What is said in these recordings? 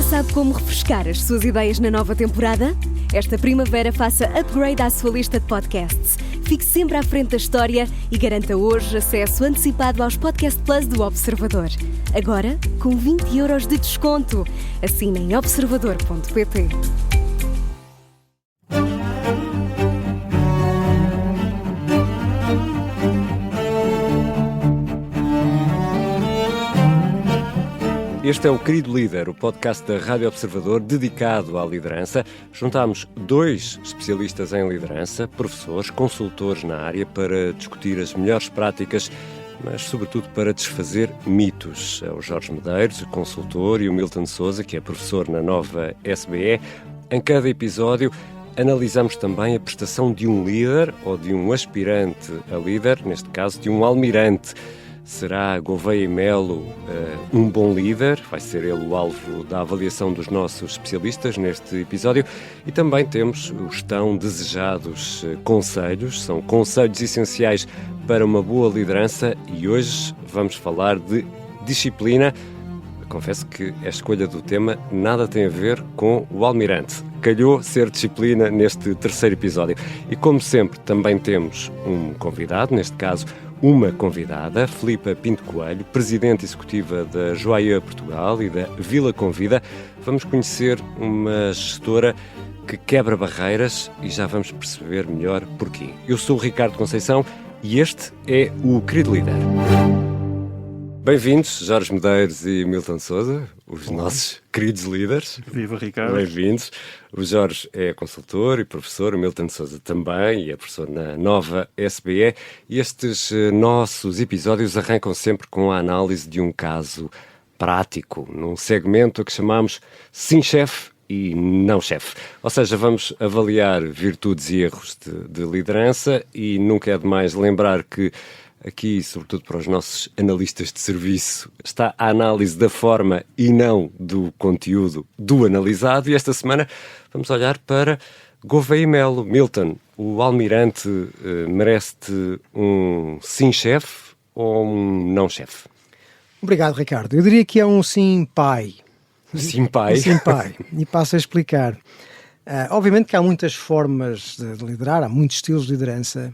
Já sabe como refrescar as suas ideias na nova temporada? Esta primavera faça upgrade à sua lista de podcasts. Fique sempre à frente da história e garanta hoje acesso antecipado aos Podcast Plus do Observador. Agora, com 20€ de desconto. Assine em observador.pt. Este é o Querido Líder, o podcast da Rádio Observador dedicado à liderança. Juntámos 2 especialistas em liderança, professores, consultores na área, para discutir as melhores práticas, mas sobretudo para desfazer mitos. É o Jorge Medeiros, o consultor, e o Milton Sousa, que é professor na Nova SBE. Em cada episódio analisamos também a prestação de um líder ou de um aspirante a líder, neste caso de um almirante. Será Gouveia e Melo um bom líder? Vai ser ele o alvo da avaliação dos nossos especialistas neste episódio. E também temos os tão desejados conselhos. São conselhos essenciais para uma boa liderança e hoje vamos falar de disciplina. Confesso que a escolha do tema nada tem a ver com o almirante. Calhou ser disciplina neste terceiro episódio. E como sempre também temos um convidado, neste caso uma convidada, Filipa Pinto Coelho, presidente executiva da Joia Portugal e da Vila Convida. Vamos conhecer uma gestora que quebra barreiras e já vamos perceber melhor porquê. Eu sou o Ricardo Conceição e este é o Querido Líder. Bem-vindos, Jorge Medeiros e Milton Sousa, os nossos queridos líderes. Viva, Ricardo. Bem-vindos. O Jorge é consultor e professor, o Milton Sousa também, e é professor na Nova SBE. E estes nossos episódios arrancam sempre com a análise de um caso prático, num segmento a que chamamos Sim Chefe e Não Chefe. Ou seja, vamos avaliar virtudes e erros de liderança e nunca é demais lembrar que aqui, sobretudo para os nossos analistas de serviço, está a análise da forma e não do conteúdo do analisado. E esta semana vamos olhar para Gouveia e Melo. Milton, o almirante merece-te um sim-chefe ou um não-chefe? Obrigado, Ricardo. Eu diria que é um sim-pai. Sim-pai? Um sim-pai. E passo a explicar. Obviamente que há muitas formas de liderar, há muitos estilos de liderança.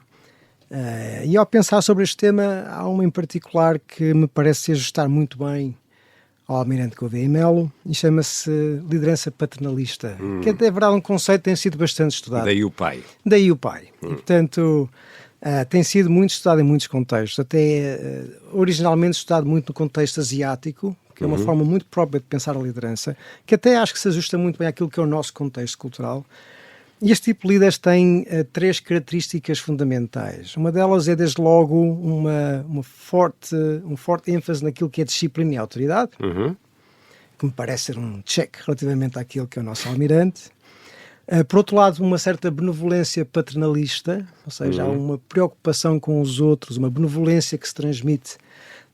E ao pensar sobre este tema, há uma em particular que me parece se ajustar muito bem ao almirante Gouveia e Melo e chama-se liderança paternalista, que é verdade um conceito que tem sido bastante estudado. Daí o pai. Daí o pai. E, portanto, tem sido muito estudado em muitos contextos, até originalmente estudado muito no contexto asiático, que é uma forma muito própria de pensar a liderança, que até acho que se ajusta muito bem àquilo que é o nosso contexto cultural. E este tipo de líderes tem 3 características fundamentais. Uma delas é, desde logo, um forte ênfase naquilo que é disciplina e autoridade, que me parece ser um check relativamente àquilo que é o nosso almirante. Por outro lado, uma certa benevolência paternalista, ou seja, há uma preocupação com os outros, uma benevolência que se transmite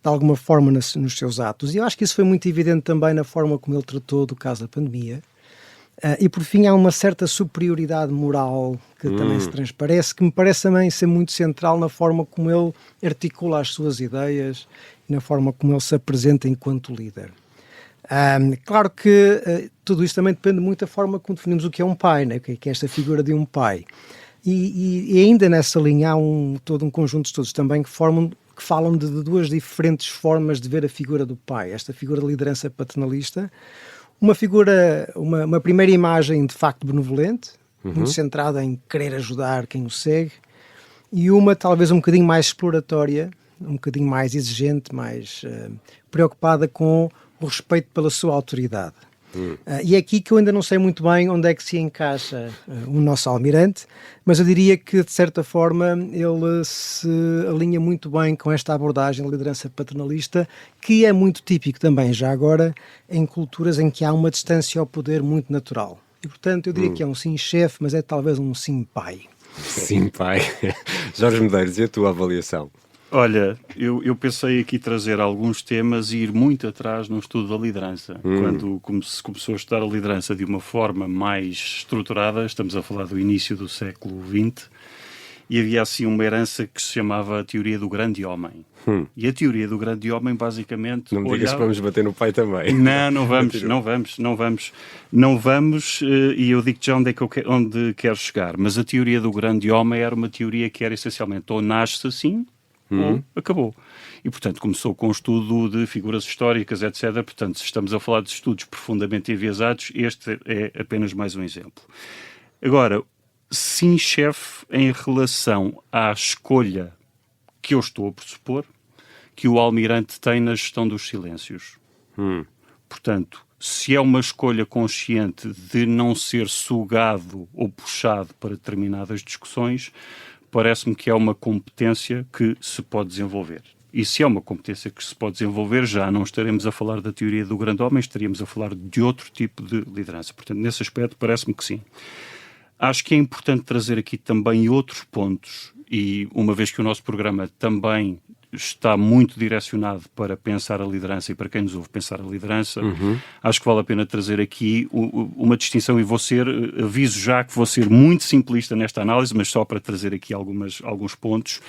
de alguma forma nos seus atos. E eu acho que isso foi muito evidente também na forma como ele tratou do caso da pandemia. E por fim há uma certa superioridade moral que também se transparece, que me parece também ser muito central na forma como ele articula as suas ideias e na forma como ele se apresenta enquanto líder. Claro que tudo isso também depende muito da forma como definimos o que é um pai, né? Que é esta figura de um pai. E ainda nessa linha há todo um conjunto de estudos também que falam de 2 diferentes formas de ver a figura do pai. Esta figura de liderança paternalista, uma primeira imagem de facto benevolente, muito centrada em querer ajudar quem o segue, e uma talvez um bocadinho mais exploratória, um bocadinho mais exigente, mais preocupada com o respeito pela sua autoridade. E é aqui que eu ainda não sei muito bem onde é que se encaixa o nosso almirante, mas eu diria que, de certa forma, ele se alinha muito bem com esta abordagem de liderança paternalista, que é muito típico também, já agora, em culturas em que há uma distância ao poder muito natural. E, portanto, eu diria que é um sim-chefe, mas é talvez um sim-pai. Sim-pai. Jorge Medeiros, e a tua avaliação? Olha, eu pensei aqui trazer alguns temas e ir muito atrás no estudo da liderança. Quando se começou a estudar a liderança de uma forma mais estruturada, estamos a falar do início do século XX, e havia assim uma herança que se chamava a teoria do grande homem. E a teoria do grande homem, basicamente... Não me digas que vamos bater no pai também. Não vamos, e eu digo já onde quero chegar. Mas a teoria do grande homem era uma teoria que era essencialmente ou nasce assim, ou acabou. E, portanto, começou com um estudo de figuras históricas, etc. Portanto, se estamos a falar de estudos profundamente enviesados, este é apenas mais um exemplo. Agora, sim, chefe, em relação à escolha que eu estou a pressupor, que o Almirante tem na gestão dos silêncios. Portanto, se é uma escolha consciente de não ser sugado ou puxado para determinadas discussões, parece-me que é uma competência que se pode desenvolver. E se é uma competência que se pode desenvolver, já não estaremos a falar da teoria do grande homem, estaríamos a falar de outro tipo de liderança. Portanto, nesse aspecto, parece-me que sim. Acho que é importante trazer aqui também outros pontos, e uma vez que o nosso programa também está muito direcionado para pensar a liderança e para quem nos ouve pensar a liderança, acho que vale a pena trazer aqui uma distinção, e aviso já que vou ser muito simplista nesta análise, mas só para trazer aqui alguns pontos,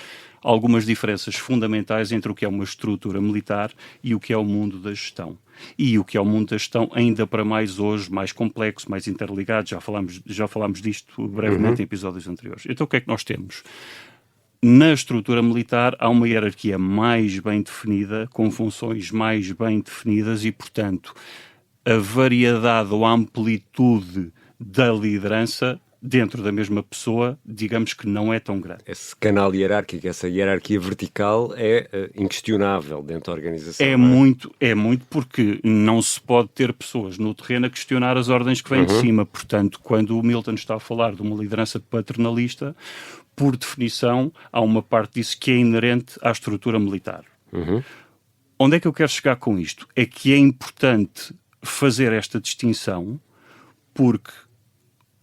algumas diferenças fundamentais entre o que é uma estrutura militar e o que é o mundo da gestão. E o que é o mundo da gestão, ainda para mais hoje, mais complexo, mais interligado, já falámos disto brevemente em episódios anteriores. Então o que é que nós temos? Na estrutura militar há uma hierarquia mais bem definida, com funções mais bem definidas e, portanto, a variedade ou a amplitude da liderança dentro da mesma pessoa, digamos que não é tão grande. Esse canal hierárquico, essa hierarquia vertical é inquestionável dentro da organização. É muito porque não se pode ter pessoas no terreno a questionar as ordens que vêm de cima. Portanto, quando o Milton está a falar de uma liderança paternalista, por definição, há uma parte disso que é inerente à estrutura militar. Onde é que eu quero chegar com isto? É que é importante fazer esta distinção, porque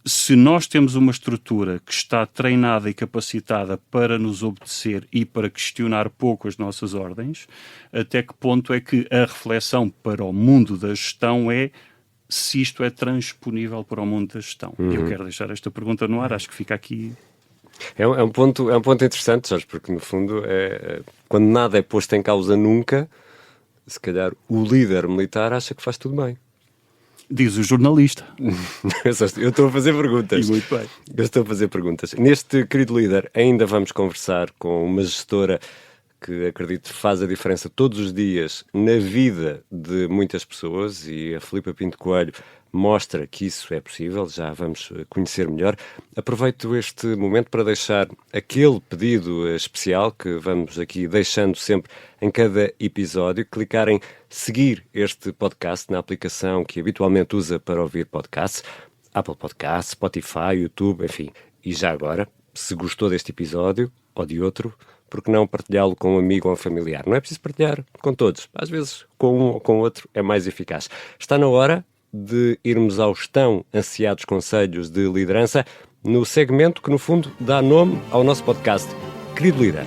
se nós temos uma estrutura que está treinada e capacitada para nos obedecer e para questionar pouco as nossas ordens, até que ponto é que a reflexão para o mundo da gestão é se isto é transponível para o mundo da gestão? Eu quero deixar esta pergunta no ar, acho que fica aqui... É um ponto interessante, Jorge, porque no fundo, quando nada é posto em causa nunca, se calhar o líder militar acha que faz tudo bem. Diz o jornalista. Eu estou a fazer perguntas. E muito bem. Eu estou a fazer perguntas. Neste querido líder, ainda vamos conversar com uma gestora que acredito faz a diferença todos os dias na vida de muitas pessoas, e a Filipa Pinto Coelho mostra que isso é possível, já vamos conhecer melhor. Aproveito este momento para deixar aquele pedido especial que vamos aqui deixando sempre em cada episódio, clicar em seguir este podcast na aplicação que habitualmente usa para ouvir podcasts, Apple Podcasts, Spotify, YouTube, enfim. E já agora, se gostou deste episódio ou de outro, por que não partilhá-lo com um amigo ou um familiar? Não é preciso partilhar com todos, às vezes com um ou com outro é mais eficaz. Está na hora de irmos aos tão ansiados conselhos de liderança no segmento que, no fundo, dá nome ao nosso podcast, Querido Líder.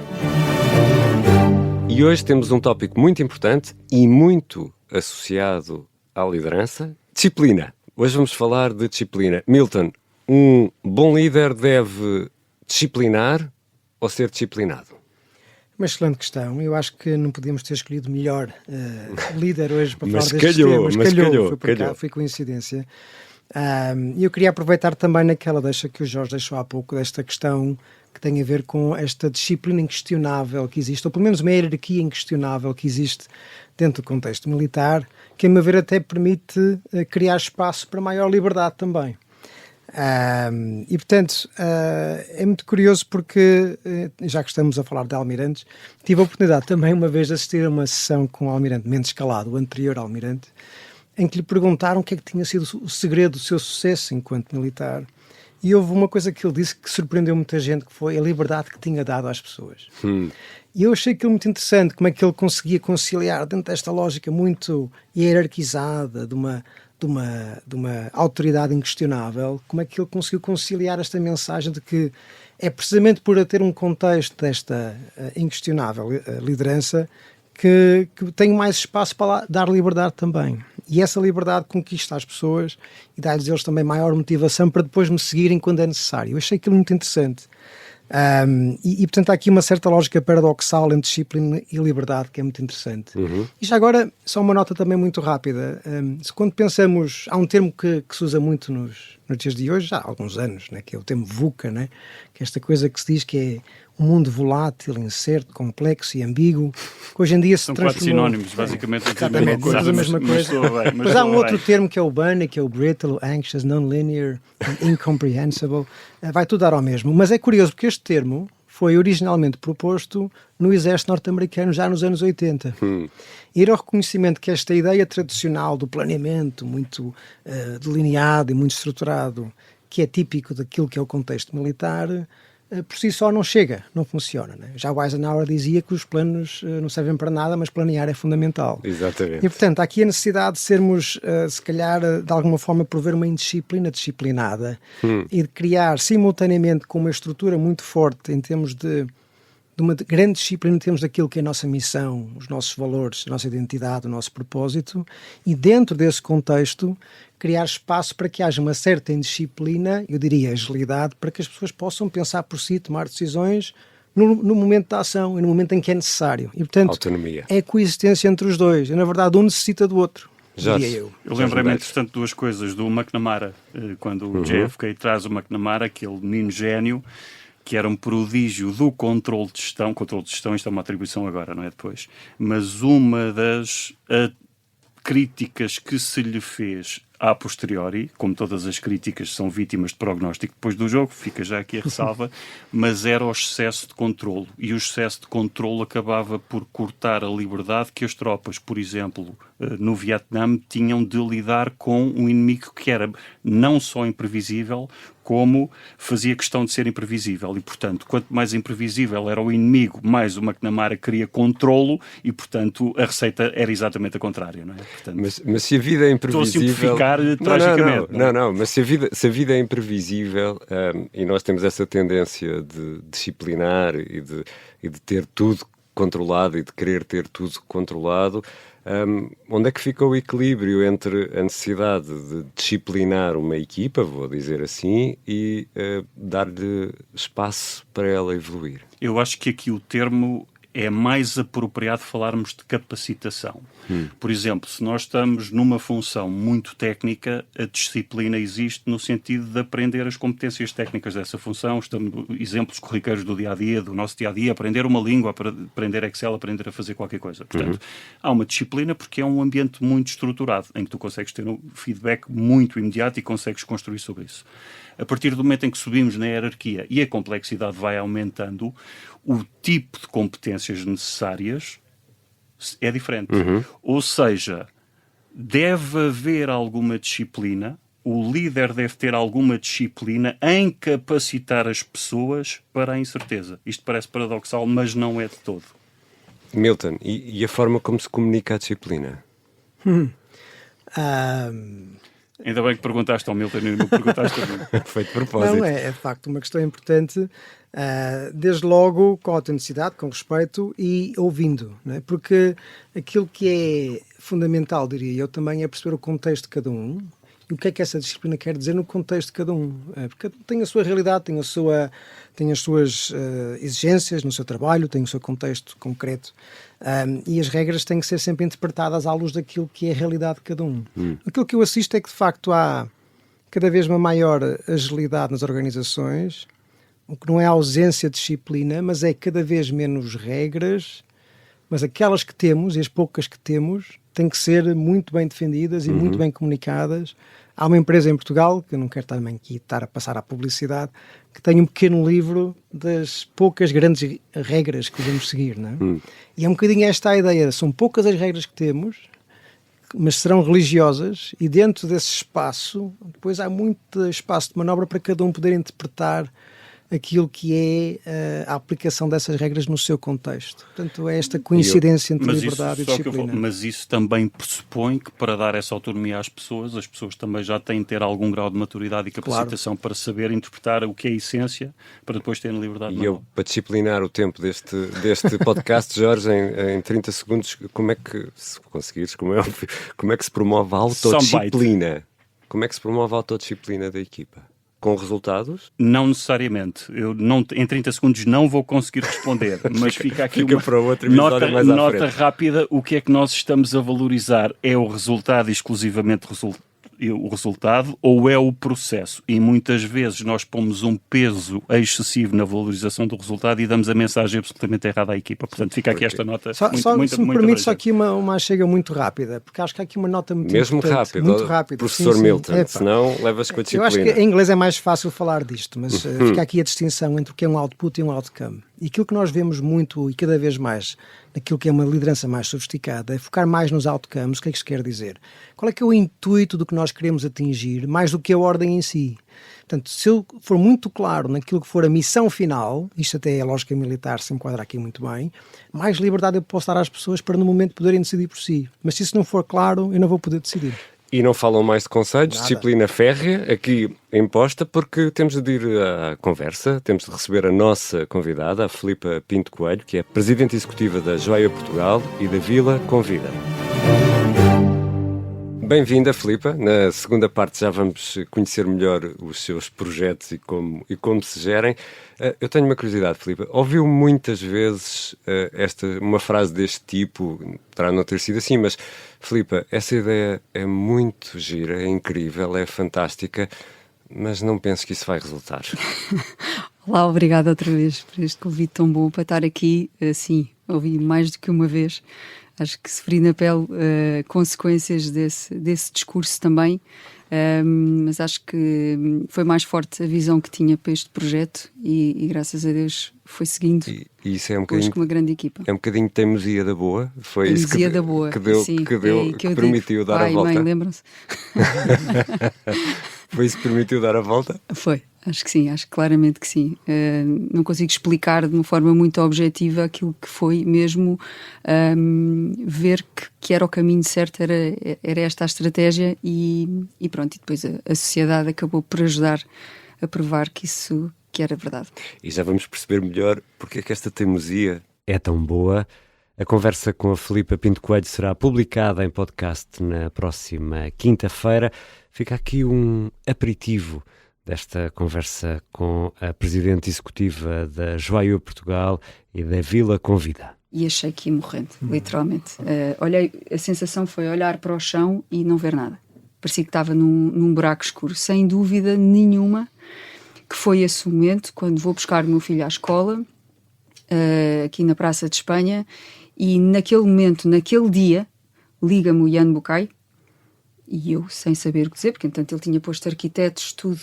E hoje temos um tópico muito importante e muito associado à liderança, disciplina. Hoje vamos falar de disciplina. Milton, um bom líder deve disciplinar ou ser disciplinado? Uma excelente questão. Eu acho que não podíamos ter escolhido melhor líder hoje para falar deste tema. Mas calhou. Foi coincidência. E eu queria aproveitar também naquela deixa que o Jorge deixou há pouco, desta questão que tem a ver com esta disciplina inquestionável que existe, ou pelo menos uma hierarquia inquestionável que existe dentro do contexto militar, que a meu ver até permite criar espaço para maior liberdade também. E portanto é muito curioso porque, já que estamos a falar de almirantes, tive a oportunidade também uma vez de assistir a uma sessão com o almirante Mendes Calado, o anterior almirante, em que lhe perguntaram o que é que tinha sido o segredo do seu sucesso enquanto militar, e houve uma coisa que ele disse que surpreendeu muita gente, que foi a liberdade que tinha dado às pessoas. E eu achei aquilo muito interessante, como é que ele conseguia conciliar dentro desta lógica muito hierarquizada de uma autoridade inquestionável, como é que ele conseguiu conciliar esta mensagem de que é precisamente por ter um contexto desta inquestionável liderança que tem mais espaço para dar liberdade também. E essa liberdade conquista as pessoas e dá-lhes eles também maior motivação para depois me seguirem quando é necessário. Eu achei aquilo muito interessante. Portanto, há aqui uma certa lógica paradoxal entre disciplina e liberdade, que é muito interessante. E já agora, só uma nota também muito rápida. Quando pensamos, há um termo que se usa muito nos dias de hoje, já há alguns anos, né, que é o termo VUCA, né, que é esta coisa que se diz que é um mundo volátil, incerto, complexo e ambíguo, que hoje em dia se São transformou... quatro sinónimos, basicamente, exatamente, a mesma coisa. Mas há um outro termo que é o BUNY, que é o brittle, anxious, non-linear, incomprehensible. Vai tudo dar ao mesmo. Mas é curioso porque este termo foi originalmente proposto no exército norte-americano já nos anos 80. E era o reconhecimento que esta ideia tradicional do planeamento muito delineado e muito estruturado, que é típico daquilo que é o contexto militar, por si só não chega, não funciona. Né? Já o Eisenhower dizia que os planos não servem para nada, mas planear é fundamental. Exatamente. E, portanto, há aqui a necessidade de sermos, se calhar, de alguma forma, prover uma indisciplina disciplinada e de criar simultaneamente com uma estrutura muito forte em termos de uma grande disciplina em termos daquilo que é a nossa missão, os nossos valores, a nossa identidade, o nosso propósito, e dentro desse contexto criar espaço para que haja uma certa indisciplina, eu diria agilidade, para que as pessoas possam pensar por si, tomar decisões no momento da ação e no momento em que é necessário. E, portanto, autonomia. É a coexistência entre os dois. E, na verdade, um necessita do outro, Jorge, diria eu. Eu lembrei-me, entretanto, duas coisas do McNamara, quando o JFK traz o McNamara, aquele menino gênio, que era um prodígio do controle de gestão. Controle de gestão, isto é uma atribuição agora, não é depois. Mas uma das críticas que se lhe fez a posteriori, como todas as críticas são vítimas de prognóstico depois do jogo, fica já aqui a ressalva, mas era o excesso de controlo. E o excesso de controlo acabava por cortar a liberdade que as tropas, por exemplo, no Vietnã, tinham de lidar com um inimigo que era não só imprevisível, como fazia questão de ser imprevisível. E, portanto, quanto mais imprevisível era o inimigo, mais o McNamara queria controlo e, portanto, a receita era exatamente a contrária, não é? Portanto, mas se a vida é imprevisível... Estou a simplificar tragicamente. Mas se a vida é imprevisível e nós temos essa tendência de disciplinar e de ter tudo controlado e de querer ter tudo controlado, onde é que fica o equilíbrio entre a necessidade de disciplinar uma equipa, vou dizer assim, e dar-lhe espaço para ela evoluir? Eu acho que aqui o termo é mais apropriado falarmos de capacitação. Por exemplo, se nós estamos numa função muito técnica, a disciplina existe no sentido de aprender as competências técnicas dessa função. Estamos exemplos corriqueiros do dia-a-dia, do nosso dia-a-dia, aprender uma língua, aprender Excel, aprender a fazer qualquer coisa. Portanto, há uma disciplina porque é um ambiente muito estruturado, em que tu consegues ter um feedback muito imediato e consegues construir sobre isso. A partir do momento em que subimos na hierarquia e a complexidade vai aumentando, o tipo de competências necessárias é diferente. Ou seja, deve haver alguma disciplina, o líder deve ter alguma disciplina em capacitar as pessoas para a incerteza. Isto parece paradoxal, mas não é de todo. Milton, e a forma como se comunica a disciplina? Ainda bem que perguntaste ao Milton e não perguntaste a mim. Foi de propósito. Não, é de facto uma questão importante, desde logo com autenticidade, com respeito e ouvindo, não é? Porque aquilo que é fundamental, diria eu, também é perceber o contexto de cada um e o que é que essa disciplina quer dizer no contexto de cada um. Porque tem a sua realidade, tem as suas exigências no seu trabalho, tem o seu contexto concreto. E as regras têm que ser sempre interpretadas à luz daquilo que é a realidade de cada um. Aquilo que eu assisto é que, de facto, há cada vez uma maior agilidade nas organizações, o que não é a ausência de disciplina, mas é cada vez menos regras, mas aquelas que temos, e as poucas que temos, têm que ser muito bem defendidas e muito bem comunicadas. Há uma empresa em Portugal, que eu não quero também aqui estar a passar à publicidade, que tem um pequeno livro das poucas grandes regras que devemos seguir, não é? E é um bocadinho esta a ideia, são poucas as regras que temos, mas serão religiosas, e dentro desse espaço, depois há muito espaço de manobra para cada um poder interpretar aquilo que é a aplicação dessas regras no seu contexto. Portanto, é esta coincidência entre liberdade e disciplina. Mas isso também pressupõe que, para dar essa autonomia às pessoas, as pessoas também já têm de ter algum grau de maturidade e capacitação para saber interpretar o que é a essência, para depois terem liberdade. E eu, para disciplinar o tempo deste podcast, Jorge, em 30 segundos, como é que, se conseguires, como é que se promove a autodisciplina? Como é que se promove a autodisciplina da equipa? com resultados? Não necessariamente. Eu em 30 segundos não vou conseguir responder, mas fica aqui uma para outro episódio mais à nota frente. rápida. O que é que nós estamos a valorizar? É o resultado, exclusivamente o resultado, ou é o processo? E muitas vezes nós pomos um peso excessivo na valorização do resultado e damos a mensagem absolutamente errada à equipa. Portanto, fica aqui esta nota. Se me permite só aqui uma chega muito rápida, porque acho que há aqui uma nota muito mesmo importante. rápido, Muito rápido. Professor sim, Milton, senão levas com a disciplina. Eu acho que em inglês é mais fácil falar disto, mas fica aqui a distinção entre o que é um output e um outcome. E aquilo que nós vemos muito e cada vez mais naquilo que é uma liderança mais sofisticada é focar mais nos outcomes. O que é que isto quer dizer? Qual é que é o intuito do que nós queremos atingir, mais do que a ordem em si? Portanto, se eu for muito claro naquilo que for a missão final, isto até é a lógica militar, se enquadra aqui muito bem, mais liberdade eu posso dar às pessoas para no momento poderem decidir por si. Mas se isso não for claro, eu não vou poder decidir. E não falam mais de conselhos, Nada. disciplina férrea, aqui imposta, porque temos de ir à conversa, temos de receber a nossa convidada, a Filipa Pinto Coelho, que é Presidente Executiva da Joia Portugal e da Vila Convida. Bem-vinda, Filipa. Na segunda parte já vamos conhecer melhor os seus projetos e como se gerem. Eu tenho uma curiosidade, Filipa. Ouviu muitas vezes uma frase deste tipo, terá não ter sido assim, mas, Filipa, essa ideia é muito gira, é incrível, é fantástica, mas não penso que isso vai resultar. Olá, obrigada outra vez por este convite tão bom para estar aqui. Sim, ouvi mais do que uma vez. Acho que sofri na pele consequências desse discurso também, mas acho que foi mais forte a visão que tinha para este projeto e graças a Deus foi seguindo. E isso é um hoje bocadinho, com uma grande equipa. É um bocadinho de teimosia da boa. Foi Teimosia isso da boa, que permitiu dar a volta. Mãe, lembram-se? Foi isso que permitiu dar a volta? Foi, acho que sim, acho claramente que sim. Não consigo explicar de uma forma muito objetiva aquilo que foi mesmo ver que era o caminho certo, era esta a estratégia e pronto, e depois a sociedade acabou por ajudar a provar que isso que era verdade. E já vamos perceber melhor porque é que esta teimosia é tão boa. A conversa com a Filipa Pinto Coelho será publicada em podcast na próxima quinta-feira. Fica aqui um aperitivo desta conversa com a Presidente Executiva da Joia Portugal e da Vila Convida. E achei que ia morrendo, literalmente. A sensação foi olhar para o chão e não ver nada. Parecia que estava num buraco escuro, sem dúvida nenhuma, que foi esse momento, quando vou buscar o meu filho à escola, aqui na Praça de Espanha, e naquele momento, naquele dia, liga-me o Ian Bucay, e eu, sem saber o que dizer, porque entanto ele tinha posto arquitetos, tudo,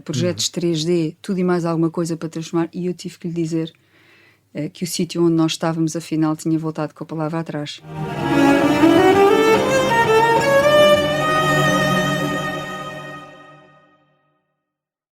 projetos 3D, tudo e mais alguma coisa para transformar, e eu tive que lhe dizer que o sítio onde nós estávamos, afinal, tinha voltado com a palavra atrás.